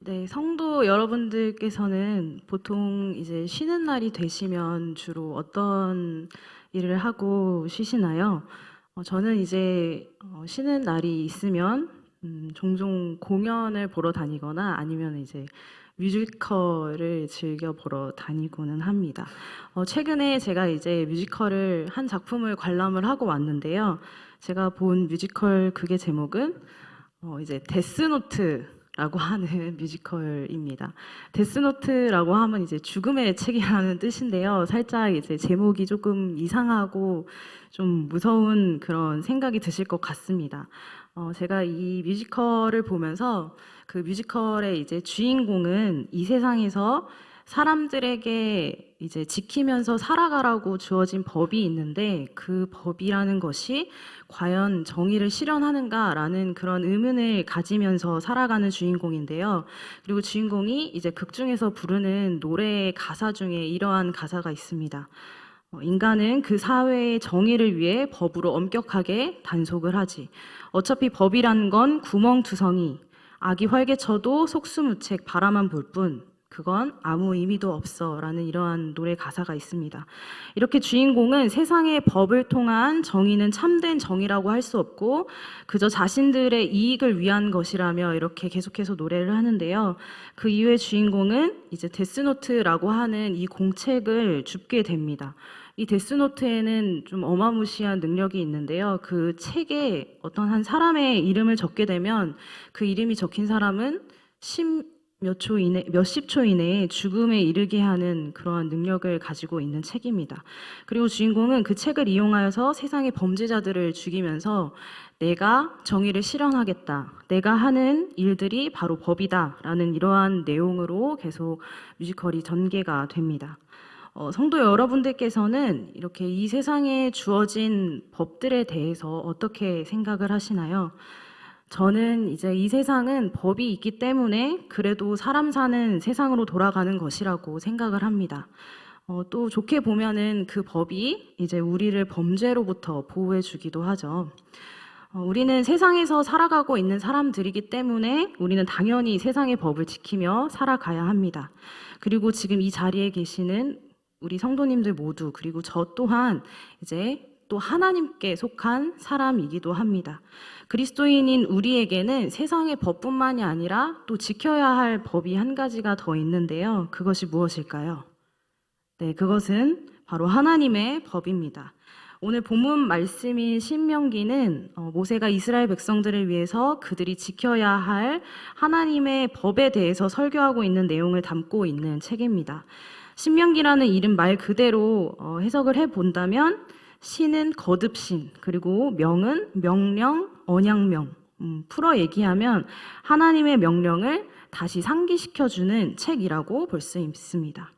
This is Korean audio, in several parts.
네, 성도 여러분들께서는 보통 이제 쉬는 날이 되시면 주로 어떤 일을 하고 쉬시나요? 저는 이제 쉬는 날이 있으면 종종 공연을 보러 다니거나 아니면 이제 뮤지컬을 즐겨 보러 다니고는 합니다. 최근에 제가 이제 뮤지컬을 한 작품을 관람을 하고 왔는데요. 제가 본 뮤지컬 극의 제목은 이제 데스노트라고 하는 뮤지컬입니다. 데스노트라고 하면 이제 죽음의 책이라는 뜻인데요. 살짝 이제 제목이 조금 이상하고 좀 무서운 그런 생각이 드실 것 같습니다. 제가 이 뮤지컬을 보면서 그 뮤지컬의 이제 주인공은 이 세상에서 사람들에게 이제 지키면서 살아가라고 주어진 법이 있는데 그 법이라는 것이 과연 정의를 실현하는가라는 그런 의문을 가지면서 살아가는 주인공인데요. 그리고 주인공이 이제 극 중에서 부르는 노래의 가사 중에 이러한 가사가 있습니다. 인간은 그 사회의 정의를 위해 법으로 엄격하게 단속을 하지. 어차피 법이란 건 구멍투성이, 악이 활개쳐도 속수무책 바라만 볼 뿐, 그건 아무 의미도 없어 라는 이러한 노래 가사가 있습니다. 이렇게 주인공은 세상의 법을 통한 정의는 참된 정의라고 할 수 없고 그저 자신들의 이익을 위한 것이라며 이렇게 계속해서 노래를 하는데요. 그 이후에 주인공은 이제 데스노트라고 하는 이 공책을 줍게 됩니다. 이 데스노트에는 좀 어마무시한 능력이 있는데요. 그 책에 어떤 한 사람의 이름을 적게 되면 그 이름이 적힌 사람은 몇십 초 이내에 죽음에 이르게 하는 그러한 능력을 가지고 있는 책입니다. 그리고 주인공은 그 책을 이용하여서 세상의 범죄자들을 죽이면서 내가 정의를 실현하겠다. 내가 하는 일들이 바로 법이다. 라는 이러한 내용으로 계속 뮤지컬이 전개가 됩니다. 성도 여러분들께서는 이렇게 이 세상에 주어진 법들에 대해서 어떻게 생각을 하시나요? 저는 이제 이 세상은 법이 있기 때문에 그래도 사람 사는 세상으로 돌아가는 것이라고 생각을 합니다. 또 좋게 보면은 그 법이 이제 우리를 범죄로부터 보호해 주기도 하죠. 우리는 세상에서 살아가고 있는 사람들이기 때문에 우리는 당연히 세상의 법을 지키며 살아가야 합니다. 그리고 지금 이 자리에 계시는 우리 성도님들 모두 그리고 저 또한 이제 또 하나님께 속한 사람이기도 합니다. 그리스도인인 우리에게는 세상의 법뿐만이 아니라 또 지켜야 할 법이 한 가지가 더 있는데요. 그것이 무엇일까요? 네, 그것은 바로 하나님의 법입니다. 오늘 본문 말씀인 신명기는 모세가 이스라엘 백성들을 위해서 그들이 지켜야 할 하나님의 법에 대해서 설교하고 있는 내용을 담고 있는 책입니다. 신명기라는 이름 말 그대로 해석을 해본다면 신은 거듭신, 그리고 명은 명령, 언약명. 풀어 얘기하면 하나님의 명령을 다시 상기시켜주는 책이라고 볼 수 있습니다.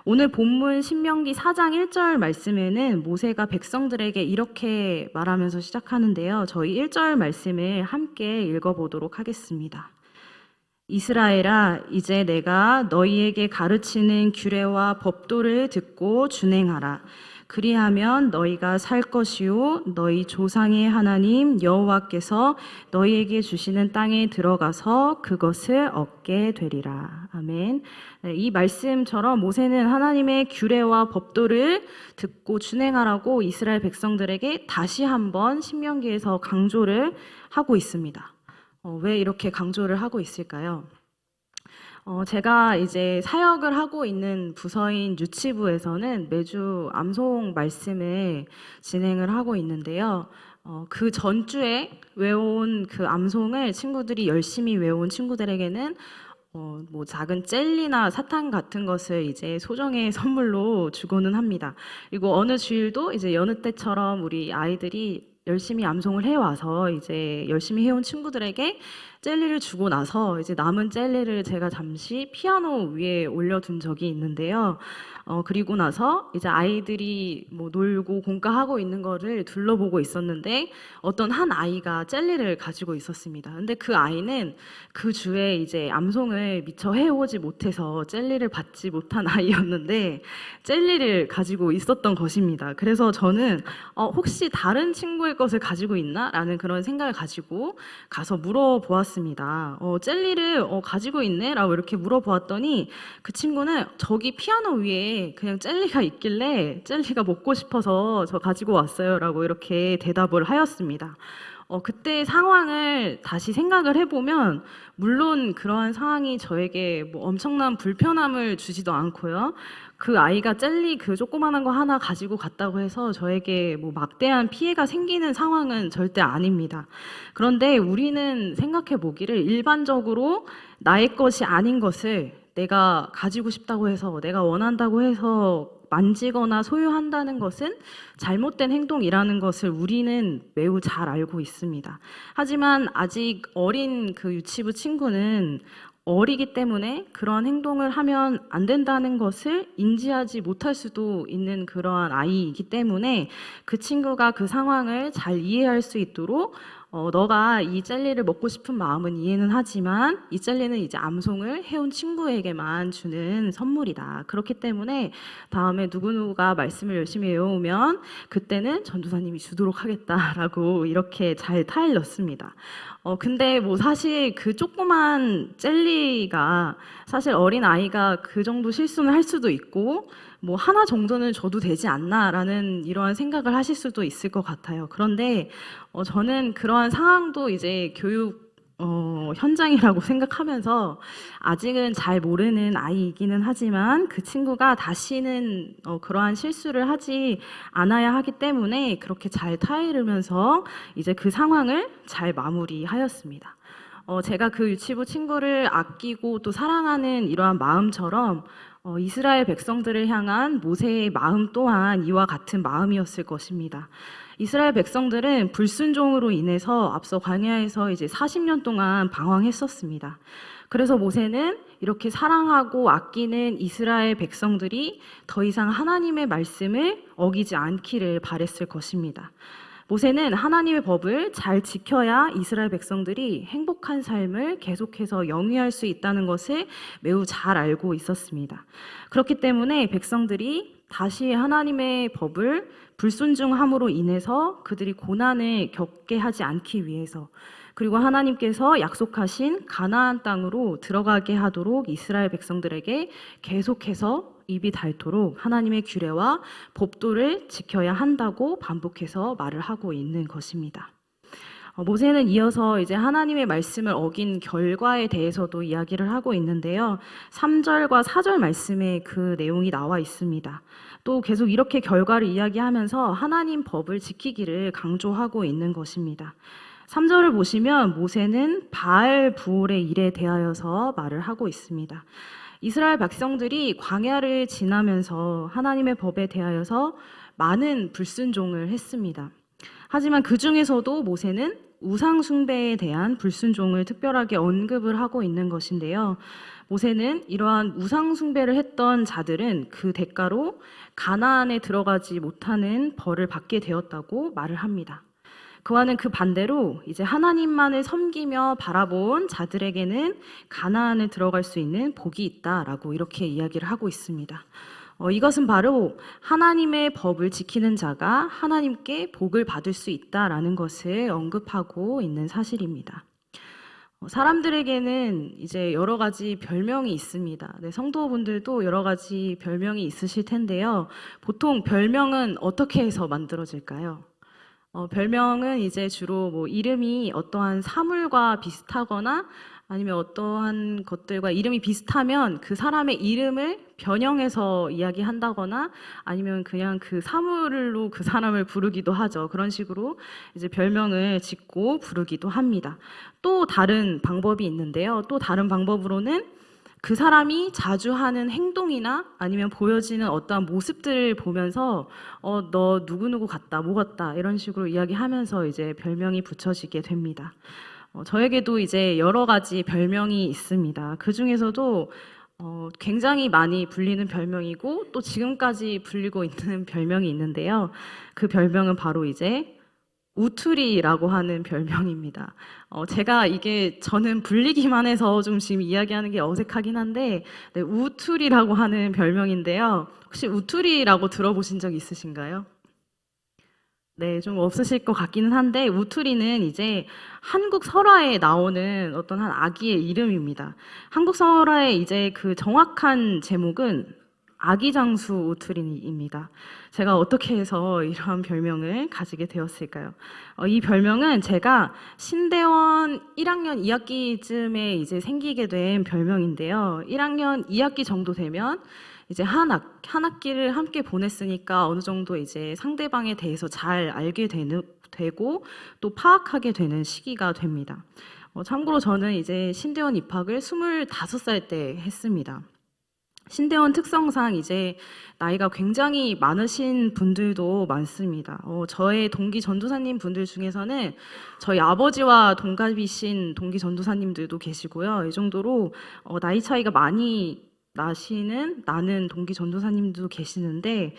오늘 본문 신명기 4장 1절 말씀에는 모세가 백성들에게 이렇게 말하면서 시작하는데요. 저희 1절 말씀을 함께 읽어보도록 하겠습니다. 이스라엘아, 이제 내가 너희에게 가르치는 규례와 법도를 듣고 준행하라. 그리하면 너희가 살 것이요 너희 조상의 하나님 여호와께서 너희에게 주시는 땅에 들어가서 그것을 얻게 되리라. 아멘. 이 말씀처럼 모세는 하나님의 규례와 법도를 듣고 준행하라고 이스라엘 백성들에게 다시 한번 신명기에서 강조를 하고 있습니다. 왜 이렇게 강조를 하고 있을까요? 제가 이제 사역을 하고 있는 부서인 유치부에서는 매주 암송 말씀을 진행을 하고 있는데요. 그 전주에 외운 그 암송을 친구들이 열심히 외운 친구들에게는 뭐 작은 젤리나 사탕 같은 것을 이제 소정의 선물로 주고는 합니다. 그리고 어느 주일도 이제 여느 때처럼 우리 아이들이 열심히 암송을 해와서 이제 열심히 해온 친구들에게 젤리를 주고 나서 이제 남은 젤리를 제가 잠시 피아노 위에 올려둔 적이 있는데요. 그리고 나서 이제 아이들이 뭐 놀고 공가하고 있는 거를 둘러보고 있었는데 어떤 한 아이가 젤리를 가지고 있었습니다. 근데 그 아이는 그 주에 이제 암송을 미처 해오지 못해서 젤리를 받지 못한 아이였는데 젤리를 가지고 있었던 것입니다. 그래서 저는 혹시 다른 친구의 것을 가지고 있나? 라는 그런 생각을 가지고 가서 물어보았습니다. 왔습니다. 젤리를 가지고 있네? 라고 이렇게 물어보았더니 그 친구는 저기 피아노 위에 그냥 젤리가 있길래 젤리가 먹고 싶어서 저 가지고 왔어요. 라고 이렇게 대답을 하였습니다. 그때 상황을 다시 생각을 해보면 물론 그러한 상황이 저에게 뭐 엄청난 불편함을 주지도 않고요. 그 아이가 젤리 그 조그만한 거 하나 가지고 갔다고 해서 저에게 뭐 막대한 피해가 생기는 상황은 절대 아닙니다. 그런데 우리는 생각해 보기를 일반적으로 나의 것이 아닌 것을 내가 가지고 싶다고 해서 내가 원한다고 해서 만지거나 소유한다는 것은 잘못된 행동이라는 것을 우리는 매우 잘 알고 있습니다. 하지만 아직 어린 그 유치부 친구는 어리기 때문에 그러한 행동을 하면 안 된다는 것을 인지하지 못할 수도 있는 그러한 아이이기 때문에 그 친구가 그 상황을 잘 이해할 수 있도록 너가 이 젤리를 먹고 싶은 마음은 이해는 하지만 이 젤리는 이제 암송을 해온 친구에게만 주는 선물이다. 그렇기 때문에 다음에 누구누구가 말씀을 열심히 외워오면 그때는 전도사님이 주도록 하겠다라고 이렇게 잘 타일렀습니다. 근데 뭐 사실 그 조그만 젤리가 사실 어린 아이가 그 정도 실수는 할 수도 있고 뭐 하나 정도는 줘도 되지 않나라는 이러한 생각을 하실 수도 있을 것 같아요. 그런데 저는 그러한 상황도 이제 교육 현장이라고 생각하면서 아직은 잘 모르는 아이이기는 하지만 그 친구가 다시는 그러한 실수를 하지 않아야 하기 때문에 그렇게 잘 타이르면서 이제 그 상황을 잘 마무리하였습니다. 제가 그 유치부 친구를 아끼고 또 사랑하는 이러한 마음처럼 이스라엘 백성들을 향한 모세의 마음 또한 이와 같은 마음이었을 것입니다. 이스라엘 백성들은 불순종으로 인해서 앞서 광야에서 이제 40년 동안 방황했었습니다. 그래서 모세는 이렇게 사랑하고 아끼는 이스라엘 백성들이 더 이상 하나님의 말씀을 어기지 않기를 바랬을 것입니다. 모세는 하나님의 법을 잘 지켜야 이스라엘 백성들이 행복한 삶을 계속해서 영위할 수 있다는 것을 매우 잘 알고 있었습니다. 그렇기 때문에 백성들이 다시 하나님의 법을 불순종함으로 인해서 그들이 고난을 겪게 하지 않기 위해서 그리고 하나님께서 약속하신 가나안 땅으로 들어가게 하도록 이스라엘 백성들에게 계속해서 입이 닳도록 하나님의 규례와 법도를 지켜야 한다고 반복해서 말을 하고 있는 것입니다. 모세는 이어서 이제 하나님의 말씀을 어긴 결과에 대해서도 이야기를 하고 있는데요. 3절과 4절 말씀에 그 내용이 나와 있습니다. 또 계속 이렇게 결과를 이야기하면서 하나님 법을 지키기를 강조하고 있는 것입니다. 3절을 보시면 모세는 바알 부올의 일에 대하여서 말을 하고 있습니다. 이스라엘 백성들이 광야를 지나면서 하나님의 법에 대하여서 많은 불순종을 했습니다. 하지만 그 중에서도 모세는 우상 숭배에 대한 불순종을 특별하게 언급을 하고 있는 것인데요. 모세는 이러한 우상 숭배를 했던 자들은 그 대가로 가나안에 들어가지 못하는 벌을 받게 되었다고 말을 합니다. 그와는 그 반대로 이제 하나님만을 섬기며 바라본 자들에게는 가나안에 들어갈 수 있는 복이 있다라고 이렇게 이야기를 하고 있습니다. 이것은 바로 하나님의 법을 지키는 자가 하나님께 복을 받을 수 있다라는 것을 언급하고 있는 사실입니다. 사람들에게는 이제 여러 가지 별명이 있습니다. 네, 성도분들도 여러 가지 별명이 있으실 텐데요. 보통 별명은 어떻게 해서 만들어질까요? 별명은 이제 주로 뭐 이름이 어떠한 사물과 비슷하거나 아니면 어떠한 것들과 이름이 비슷하면 그 사람의 이름을 변형해서 이야기한다거나 아니면 그냥 그 사물로 그 사람을 부르기도 하죠. 그런 식으로 이제 별명을 짓고 부르기도 합니다. 또 다른 방법이 있는데요. 또 다른 방법으로는 그 사람이 자주 하는 행동이나 아니면 보여지는 어떠한 모습들을 보면서 너 누구누구 같다, 뭐 같다 이런 식으로 이야기하면서 이제 별명이 붙여지게 됩니다. 저에게도 이제 여러 가지 별명이 있습니다. 그 중에서도 굉장히 많이 불리는 별명이고 또 지금까지 불리고 있는 별명이 있는데요. 그 별명은 바로 이제 우투리라고 하는 별명입니다. 제가 이게 저는 불리기만 해서 좀 지금 이야기하는 게 어색하긴 한데 네, 우투리라고 하는 별명인데요. 혹시 우투리라고 들어보신 적 있으신가요? 네, 좀 없으실 것 같기는 한데 우투리는 이제 한국 설화에 나오는 어떤 한 아기의 이름입니다. 한국 설화의 이제 그 정확한 제목은 아기장수 우투리입니다. 제가 어떻게 해서 이러한 별명을 가지게 되었을까요? 이 별명은 제가 신대원 1학년 2학기쯤에 이제 생기게 된 별명인데요. 1학년 2학기 정도 되면 이제 한 학기를 함께 보냈으니까 어느 정도 이제 상대방에 대해서 잘 알게 되고 또 파악하게 되는 시기가 됩니다. 참고로 저는 이제 신대원 입학을 25살 때 했습니다. 신대원 특성상 이제 나이가 굉장히 많으신 분들도 많습니다. 저의 동기 전도사님 분들 중에서는 저희 아버지와 동갑이신 동기 전도사님들도 계시고요. 이 정도로 나이 차이가 많이 나는 동기 전도사님도 계시는데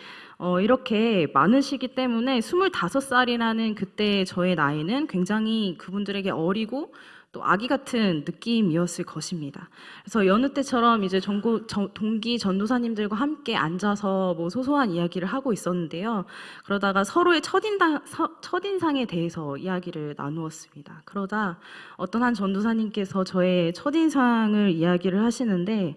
이렇게 많으시기 때문에 25살이라는 그때 저의 나이는 굉장히 그분들에게 어리고 또 아기 같은 느낌이었을 것입니다. 그래서 여느 때처럼 이제 동기 전도사님들과 함께 앉아서 뭐 소소한 이야기를 하고 있었는데요. 그러다가 서로의 첫인상에 대해서 이야기를 나누었습니다. 그러다 어떤 한 전도사님께서 저의 첫인상을 이야기를 하시는데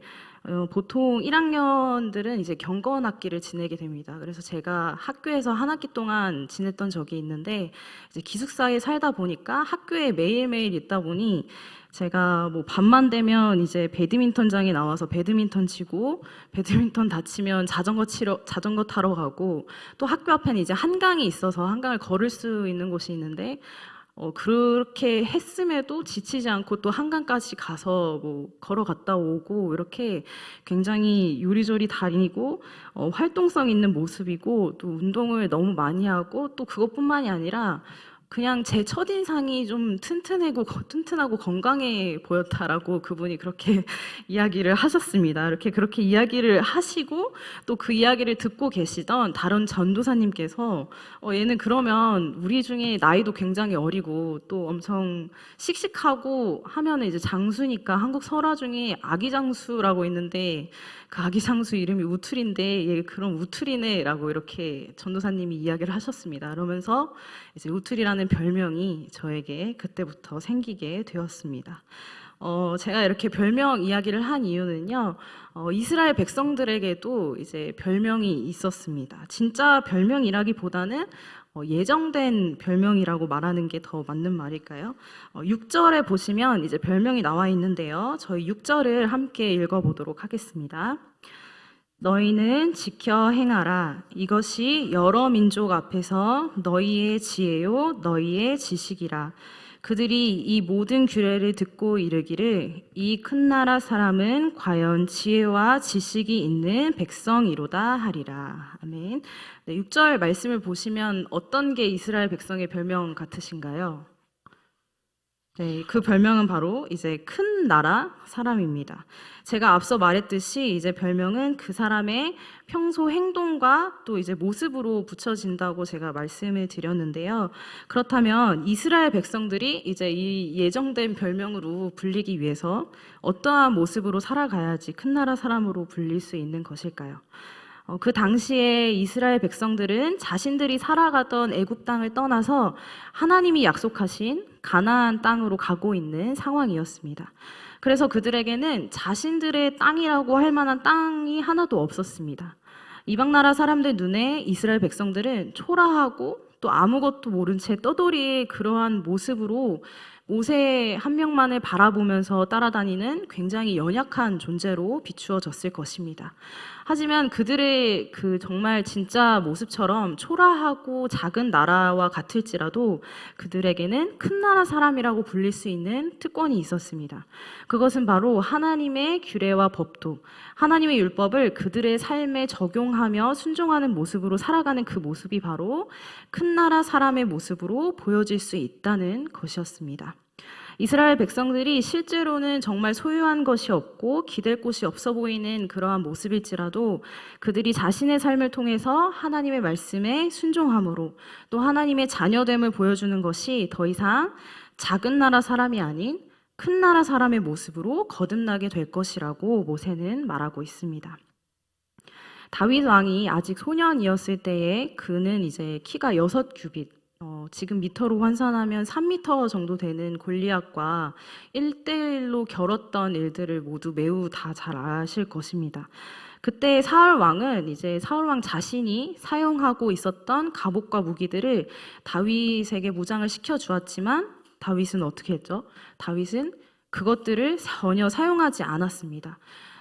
보통 1학년들은 이제 경건 학기를 지내게 됩니다. 그래서 제가 학교에서 한 학기 동안 지냈던 적이 있는데 이제 기숙사에 살다 보니까 학교에 매일매일 있다 보니 제가 뭐 밤만 되면 이제 배드민턴장에 나와서 배드민턴 치고 배드민턴 다치면 자전거 타러 가고 또 학교 앞에는 이제 한강이 있어서 한강을 걸을 수 있는 곳이 있는데 그렇게 했음에도 지치지 않고 또 한강까지 가서 뭐 걸어갔다 오고 이렇게 굉장히 요리조리 다니고 활동성 있는 모습이고 또 운동을 너무 많이 하고 또 그것뿐만이 아니라 그냥 제 첫인상이 좀 튼튼하고 건강해 보였다라고 그분이 그렇게 이야기를 하셨습니다. 그렇게 이야기를 하시고 또 그 이야기를 듣고 계시던 다른 전도사님께서 얘는 그러면 우리 중에 나이도 굉장히 어리고 또 엄청 씩씩하고 하면은 이제 장수니까 한국 설화 중에 아기장수라고 있는데 그 아기장수 이름이 우툴인데 얘 그럼 우툴이네라고 이렇게 전도사님이 이야기를 하셨습니다. 그러면서 이제 우툴이라는 별명이 저에게 그때부터 생기게 되었습니다. 제가 이렇게 별명 이야기를 한 이유는요, 이스라엘 백성들에게도 이제 별명이 있었습니다. 진짜 별명이라기보다는 예정된 별명이라고 말하는 게 더 맞는 말일까요? 6절에 보시면 이제 별명이 나와 있는데요. 저희 6절을 함께 읽어보도록 하겠습니다. 너희는 지켜 행하라. 이것이 여러 민족 앞에서 너희의 지혜요 너희의 지식이라. 그들이 이 모든 규례를 듣고 이르기를 이 큰 나라 사람은 과연 지혜와 지식이 있는 백성이로다 하리라. 아멘. 네, 6절 말씀을 보시면 어떤 게 이스라엘 백성의 별명 같으신가요? 네, 그 별명은 바로 이제 큰 나라 사람입니다. 제가 앞서 말했듯이 이제 별명은 그 사람의 평소 행동과 또 이제 모습으로 붙여진다고 제가 말씀을 드렸는데요. 그렇다면 이스라엘 백성들이 이제 이 예정된 별명으로 불리기 위해서 어떠한 모습으로 살아가야지 큰 나라 사람으로 불릴 수 있는 것일까요? 그 당시에 이스라엘 백성들은 자신들이 살아가던 애굽 땅을 떠나서 하나님이 약속하신 가나안 땅으로 가고 있는 상황이었습니다. 그래서 그들에게는 자신들의 땅이라고 할 만한 땅이 하나도 없었습니다. 이방 나라 사람들 눈에 이스라엘 백성들은 초라하고 또 아무것도 모른 채 떠돌이의 그러한 모습으로 모세 한 명만을 바라보면서 따라다니는 굉장히 연약한 존재로 비추어졌을 것입니다. 하지만 그들의 그 정말 진짜 모습처럼 초라하고 작은 나라와 같을지라도 그들에게는 큰 나라 사람이라고 불릴 수 있는 특권이 있었습니다. 그것은 바로 하나님의 규례와 법도, 하나님의 율법을 그들의 삶에 적용하며 순종하는 모습으로 살아가는 그 모습이 바로 큰 나라 사람의 모습으로 보여질 수 있다는 것이었습니다. 이스라엘 백성들이 실제로는 정말 소유한 것이 없고 기댈 곳이 없어 보이는 그러한 모습일지라도 그들이 자신의 삶을 통해서 하나님의 말씀에 순종함으로 또 하나님의 자녀됨을 보여주는 것이 더 이상 작은 나라 사람이 아닌 큰 나라 사람의 모습으로 거듭나게 될 것이라고 모세는 말하고 있습니다. 다윗 왕이 아직 소년이었을 때에 그는 이제 키가 6규빗, 지금 미터로 환산하면 3미터 정도 되는 골리앗과 1대1로 겨뤘던 일들을 모두 매우 다 잘 아실 것입니다. 그때 사울 왕은 이제 사울 왕 자신이 사용하고 있었던 갑옷과 무기들을 다윗에게 무장을 시켜 주었지만 다윗은 어떻게 했죠? 다윗은 그것들을 전혀 사용하지 않았습니다.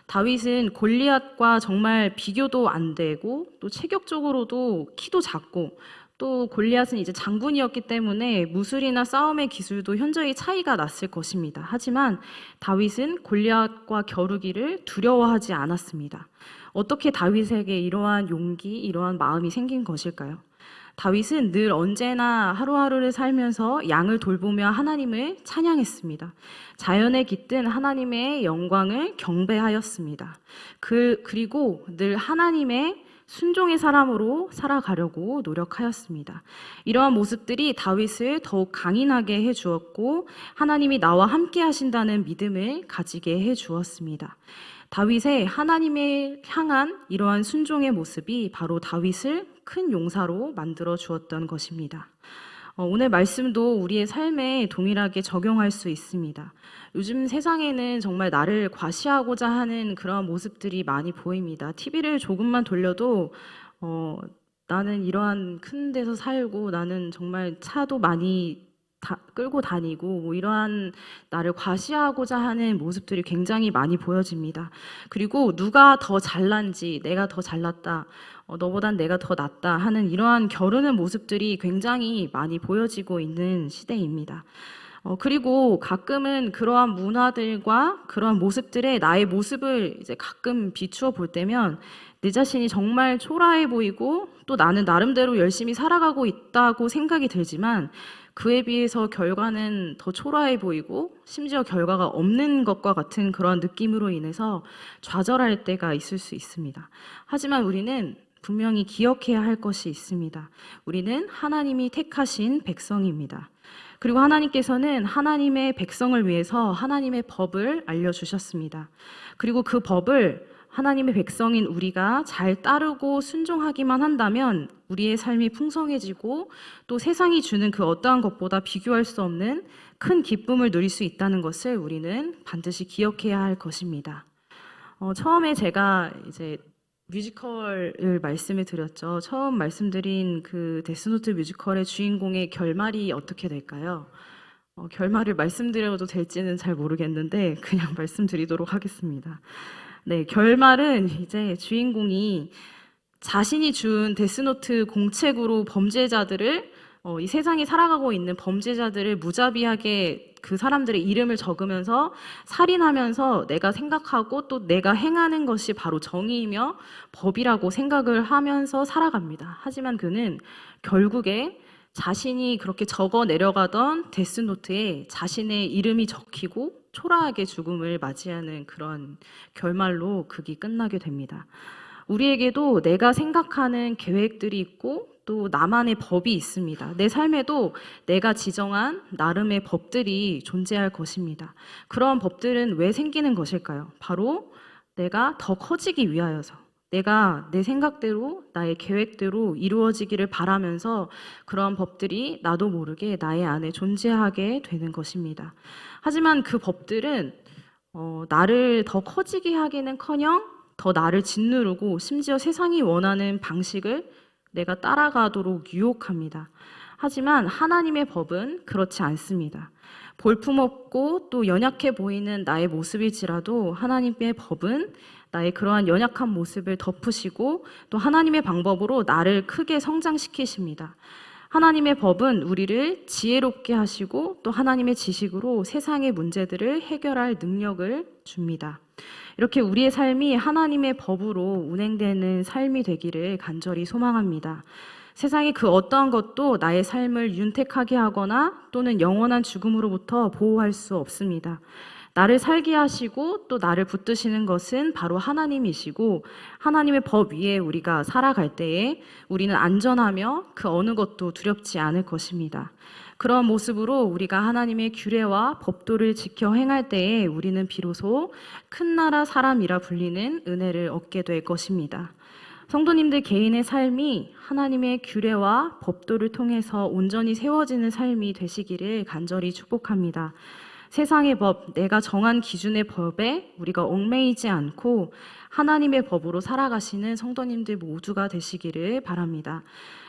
다윗은 골리앗과 정말 비교도 안 되고 또 체격적으로도 키도 작고 또 골리앗은 이제 장군이었기 때문에 무술이나 싸움의 기술도 현저히 차이가 났을 것입니다. 하지만 다윗은 골리앗과 겨루기를 두려워하지 않았습니다. 어떻게 다윗에게 이러한 용기, 이러한 마음이 생긴 것일까요? 다윗은 늘 언제나 하루하루를 살면서 양을 돌보며 하나님을 찬양했습니다. 자연에 깃든 하나님의 영광을 경배하였습니다. 그리고 늘 하나님의 순종의 사람으로 살아가려고 노력하였습니다. 이러한 모습들이 다윗을 더욱 강인하게 해주었고 하나님이 나와 함께 하신다는 믿음을 가지게 해주었습니다. 다윗의 하나님을 향한 이러한 순종의 모습이 바로 다윗을 큰 용사로 만들어 주었던 것입니다. 오늘 말씀도 우리의 삶에 동일하게 적용할 수 있습니다. 요즘 세상에는 정말 나를 과시하고자 하는 그런 모습들이 많이 보입니다. TV를 조금만 돌려도 나는 이러한 큰 데서 살고 나는 정말 차도 많이 끌고 다니고 뭐 이러한 나를 과시하고자 하는 모습들이 굉장히 많이 보여집니다. 그리고 누가 더 잘난지 내가 더 잘났다, 너보단 내가 더 낫다 하는 이러한 겨루는 모습들이 굉장히 많이 보여지고 있는 시대입니다. 그리고 가끔은 그러한 문화들과 그러한 모습들에 나의 모습을 이제 가끔 비추어 볼 때면 내 자신이 정말 초라해 보이고 또 나는 나름대로 열심히 살아가고 있다고 생각이 들지만 그에 비해서 결과는 더 초라해 보이고 심지어 결과가 없는 것과 같은 그런 느낌으로 인해서 좌절할 때가 있을 수 있습니다. 하지만 우리는 분명히 기억해야 할 것이 있습니다. 우리는 하나님이 택하신 백성입니다. 그리고 하나님께서는 하나님의 백성을 위해서 하나님의 법을 알려주셨습니다. 그리고 그 법을 하나님의 백성인 우리가 잘 따르고 순종하기만 한다면 우리의 삶이 풍성해지고 또 세상이 주는 그 어떠한 것보다 비교할 수 없는 큰 기쁨을 누릴 수 있다는 것을 우리는 반드시 기억해야 할 것입니다. 처음에 제가 이제 뮤지컬을 말씀을 드렸죠. 처음 말씀드린 그 데스노트 뮤지컬의 주인공의 결말이 어떻게 될까요? 결말을 말씀드려도 될지는 잘 모르겠는데 그냥 말씀드리도록 하겠습니다. 네, 결말은 이제 주인공이 자신이 준 데스노트 공책으로 범죄자들을 이 세상에 살아가고 있는 범죄자들을 무자비하게 그 사람들의 이름을 적으면서 살인하면서 내가 생각하고 또 내가 행하는 것이 바로 정의이며 법이라고 생각을 하면서 살아갑니다. 하지만 그는 결국에 자신이 그렇게 적어 내려가던 데스노트에 자신의 이름이 적히고 초라하게 죽음을 맞이하는 그런 결말로 극이 끝나게 됩니다. 우리에게도 내가 생각하는 계획들이 있고 또 나만의 법이 있습니다. 내 삶에도 내가 지정한 나름의 법들이 존재할 것입니다. 그런 법들은 왜 생기는 것일까요? 바로 내가 더 커지기 위하여서, 내가 내 생각대로 나의 계획대로 이루어지기를 바라면서 그런 법들이 나도 모르게 나의 안에 존재하게 되는 것입니다. 하지만 그 법들은 나를 더 커지게 하기는커녕 더 나를 짓누르고 심지어 세상이 원하는 방식을 내가 따라가도록 유혹합니다. 하지만 하나님의 법은 그렇지 않습니다. 볼품없고 또 연약해 보이는 나의 모습일지라도 하나님의 법은 나의 그러한 연약한 모습을 덮으시고 또 하나님의 방법으로 나를 크게 성장시키십니다. 하나님의 법은 우리를 지혜롭게 하시고 또 하나님의 지식으로 세상의 문제들을 해결할 능력을 줍니다. 이렇게 우리의 삶이 하나님의 법으로 운행되는 삶이 되기를 간절히 소망합니다. 세상의 그 어떠한 것도 나의 삶을 윤택하게 하거나 또는 영원한 죽음으로부터 보호할 수 없습니다. 나를 살게 하시고 또 나를 붙드시는 것은 바로 하나님이시고 하나님의 법 위에 우리가 살아갈 때에 우리는 안전하며 그 어느 것도 두렵지 않을 것입니다. 그런 모습으로 우리가 하나님의 규례와 법도를 지켜 행할 때에 우리는 비로소 큰 나라 사람이라 불리는 은혜를 얻게 될 것입니다. 성도님들 개인의 삶이 하나님의 규례와 법도를 통해서 온전히 세워지는 삶이 되시기를 간절히 축복합니다. 세상의 법, 내가 정한 기준의 법에 우리가 얽매이지 않고 하나님의 법으로 살아가시는 성도님들 모두가 되시기를 바랍니다.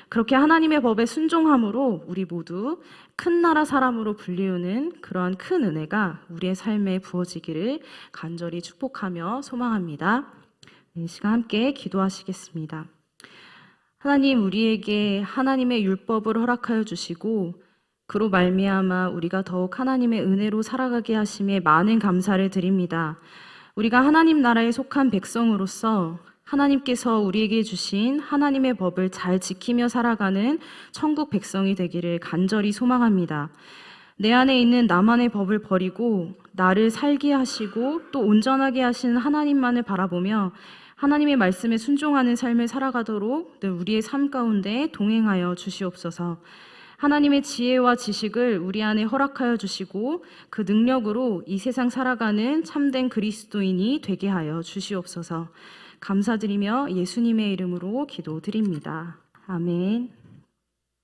그렇게 하나님의 법에 순종함으로 우리 모두 큰 나라 사람으로 불리우는 그러한 큰 은혜가 우리의 삶에 부어지기를 간절히 축복하며 소망합니다. 이 시간 함께 기도하시겠습니다. 하나님, 우리에게 하나님의 율법을 허락하여 주시고 그로 말미암아 우리가 더욱 하나님의 은혜로 살아가게 하심에 많은 감사를 드립니다. 우리가 하나님 나라에 속한 백성으로서 하나님께서 우리에게 주신 하나님의 법을 잘 지키며 살아가는 천국 백성이 되기를 간절히 소망합니다. 내 안에 있는 나만의 법을 버리고 나를 살게 하시고 또 온전하게 하시는 하나님만을 바라보며 하나님의 말씀에 순종하는 삶을 살아가도록 늘 우리의 삶 가운데 동행하여 주시옵소서. 하나님의 지혜와 지식을 우리 안에 허락하여 주시고 그 능력으로 이 세상 살아가는 참된 그리스도인이 되게 하여 주시옵소서. 감사드리며 예수님의 이름으로 기도드립니다. 아멘.